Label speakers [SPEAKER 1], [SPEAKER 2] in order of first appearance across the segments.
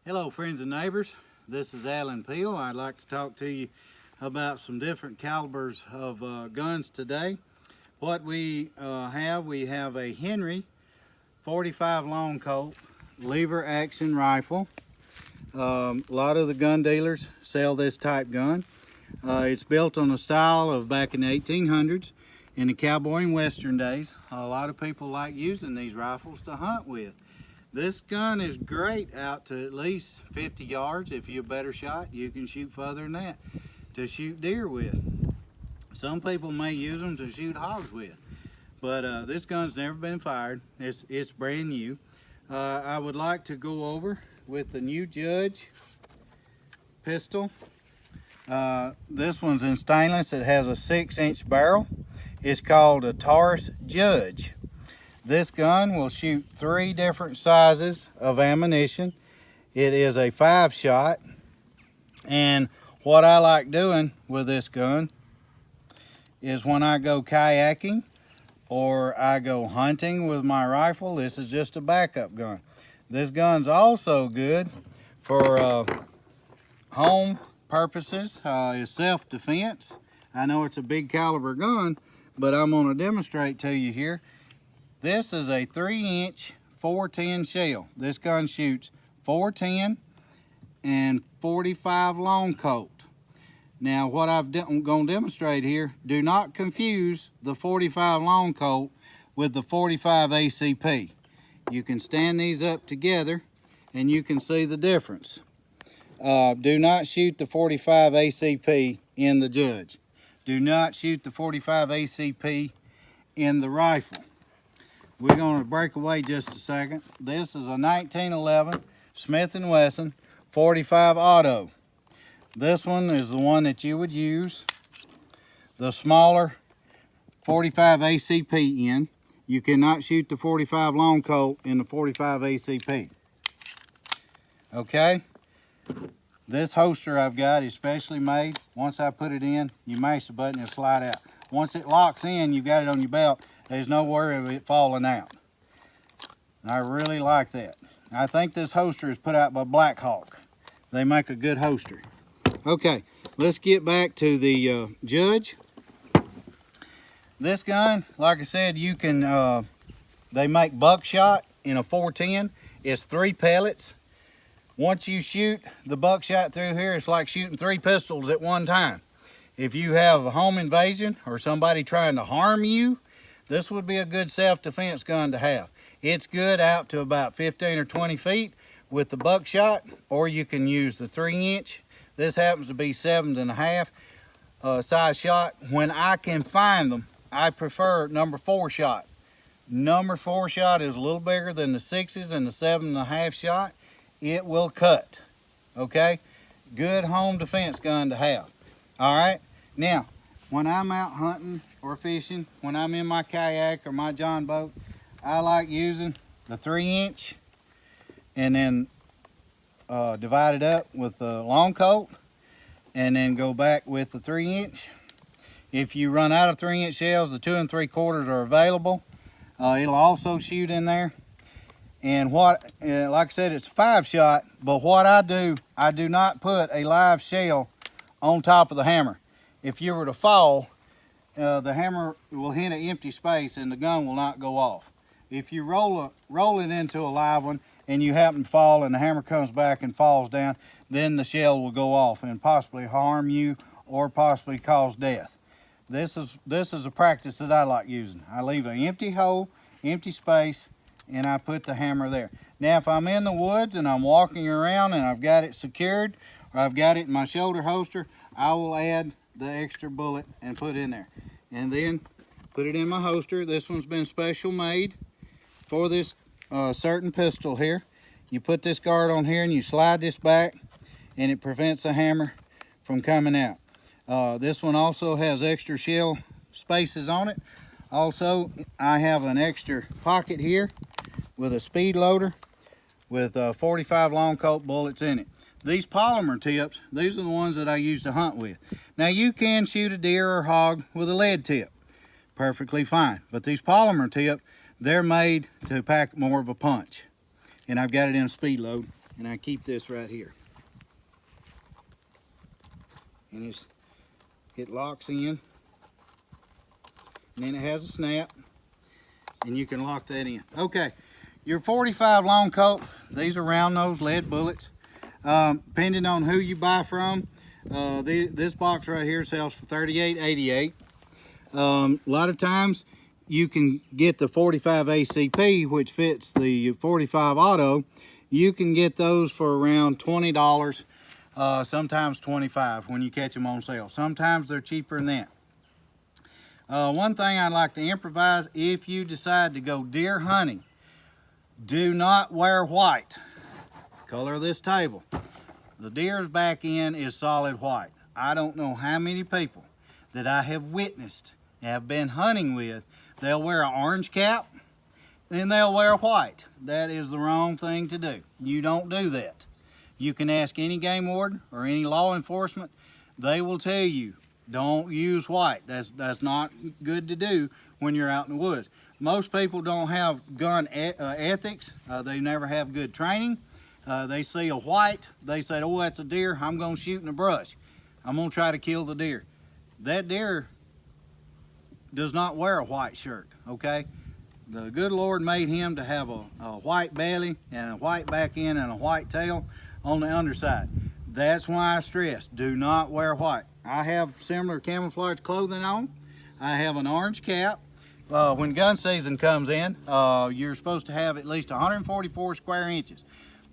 [SPEAKER 1] Hello friends and neighbors, this is Alan Peel. I'd like to talk to you about some different calibers of guns today. What we have a Henry 45 Long Colt lever action rifle. A lot of the gun dealers sell this type gun. It's built on the style of back in the 1800s in the cowboy and western days. A lot of people like using these rifles to hunt with. This gun is great out to at least 50 yards. If you're a better shot, you can shoot further than that to shoot deer with. Some people may use them to shoot hogs with, but this gun's never been fired. It's brand new. I would like to go over with the new Judge pistol. This one's in stainless. It has a 6-inch barrel. It's called a Taurus Judge. This gun will shoot 3 different sizes of ammunition. It is a 5-shot. And what I like doing with this gun is when I go kayaking or I go hunting with my rifle, this is just a backup gun. This gun's also good for home purposes, is self-defense. I know it's a big caliber gun, but I'm going to demonstrate to you here. This is a 3-inch 410 shell. This gun shoots 410 and 45 Long Colt. Now what I'm going to demonstrate here, do not confuse the 45 Long Colt with the 45 ACP. You can stand these up together and you can see the difference. Do not shoot the 45 ACP in the Judge. Do not shoot the 45 ACP in the rifle. We're going to break away just a second. This is a 1911 Smith & Wesson 45 Auto. This one is the one that you would use the smaller 45 ACP in. You cannot shoot the 45 Long Colt in the 45 ACP. Okay? This holster I've got is specially made. Once I put it in, you mash the button, it'll slide out. Once it locks in, you've got it on your belt. There's no worry of it falling out. I really like that. I think this holster is put out by Black Hawk. They make a good holster. Okay, let's get back to the Judge. This gun, like I said, you can, they make buckshot in a 410. It's 3 pellets. Once you shoot the buckshot through here, it's like shooting 3 pistols at one time. If you have a home invasion or somebody trying to harm you, this would be a good self-defense gun to have. It's good out to about 15 or 20 feet with the buckshot, or you can use the 3-inch. This happens to be 7.5 size shot. When I can find them, I prefer number 4 shot. Number 4 shot is a little bigger than the 6s and the 7.5 shot. It will cut, okay? Good home defense gun to have. All right, now, when I'm out hunting or fishing, when I'm in my kayak or my John boat, I like using the 3-inch and then divide it up with the Long Colt and then go back with the 3-inch. If you run out of 3-inch shells, the 2 3/4 are available. It'll also shoot in there. And what, like I said, it's a 5-shot, but what I do not put a live shell on top of the hammer. If you were to fall, the hammer will hit an empty space and the gun will not go off. If you roll it into a live one and you happen to fall and the hammer comes back and falls down, then the shell will go off and possibly harm you or possibly cause death. This is a practice that I like using. I leave an empty hole, empty space, and I put the hammer there. Now if I'm in the woods and I'm walking around and I've got it secured or I've got it in my shoulder holster, I will add the extra bullet and put it in there. And then put it in my holster. This one's been special made for this certain pistol here. You put this guard on here and you slide this back and it prevents the hammer from coming out. This one also has extra shell spaces on it. Also, I have an extra pocket here with a speed loader with 45 Long Colt bullets in it. These polymer tips, these are the ones that I use to hunt with. Now you can shoot a deer or hog with a lead tip, perfectly fine. But these polymer tips, they're made to pack more of a punch. And I've got it in a speed load. and I keep this right here. And it locks in, and then it has a snap, and you can lock that in. Okay, your 45 long Colt, these are round nose lead bullets. Depending on who you buy from, this box right here sells for $38.88. A lot of times you can get the 45 ACP, which fits the 45 auto. You can get those for around $20, sometimes $25 when you catch them on sale. Sometimes they're cheaper than that. One thing I'd like to improvise: if you decide to go deer hunting, do not wear white. Color of this table. The deer's back end is solid white. I don't know how many people that I have witnessed and have been hunting with, they'll wear an orange cap, then they'll wear white. That is the wrong thing to do. You don't do that. You can ask any game warden or any law enforcement. They will tell you, don't use white. That's not good to do when you're out in the woods. Most people don't have gun ethics. They never have good training. They see a white, they say, oh, that's a deer, I'm gonna shoot in the brush. I'm gonna try to kill the deer. That deer does not wear a white shirt, okay? The good Lord made him to have a white belly and a white back end and a white tail on the underside. That's why I stress, do not wear white. I have similar camouflage clothing on. I have an orange cap. When gun season comes in, you're supposed to have at least 144 square inches.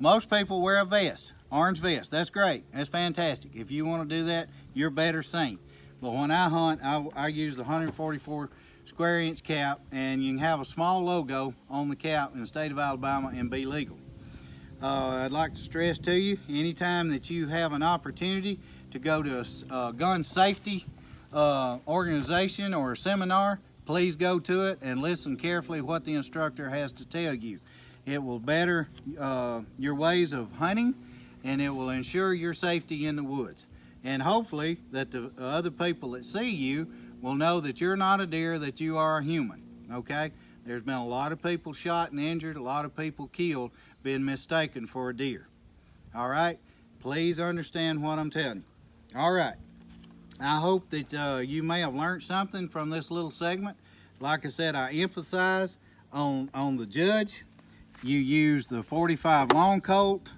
[SPEAKER 1] Most people wear a vest, orange vest. That's great, that's fantastic. If you want to do that, you're better seen. But when I hunt, I use the 144 square inch cap, and you can have a small logo on the cap in the state of Alabama and be legal. I'd like to stress to you, anytime that you have an opportunity to go to a gun safety organization or a seminar, please go to it and listen carefully what the instructor has to tell you. It will better your ways of hunting, and it will ensure your safety in the woods. And hopefully that the other people that see you will know that you're not a deer, that you are a human, okay? There's been a lot of people shot and injured, a lot of people killed, being mistaken for a deer. All right? Please understand what I'm telling you. All right. I hope that you may have learned something from this little segment. Like I said, I emphasize on the Judge. You use the 45 long Colt.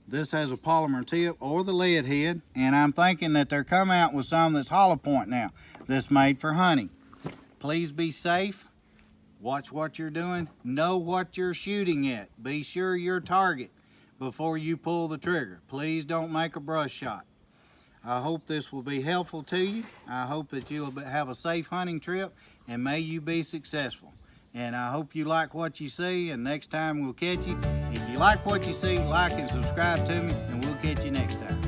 [SPEAKER 1] This has a polymer tip or the lead head, and I'm thinking that they're coming out with some that's hollow point now that's made for hunting. Please be safe. Watch what you're doing. Know what you're shooting at. Be sure your target before you pull the trigger. Please don't make a brush shot. I hope this will be helpful to you. I hope that you'll have a safe hunting trip, and may you be successful. And I hope you like what you see, and next time we'll catch you. If you like what you see, like and subscribe to me, and we'll catch you next time.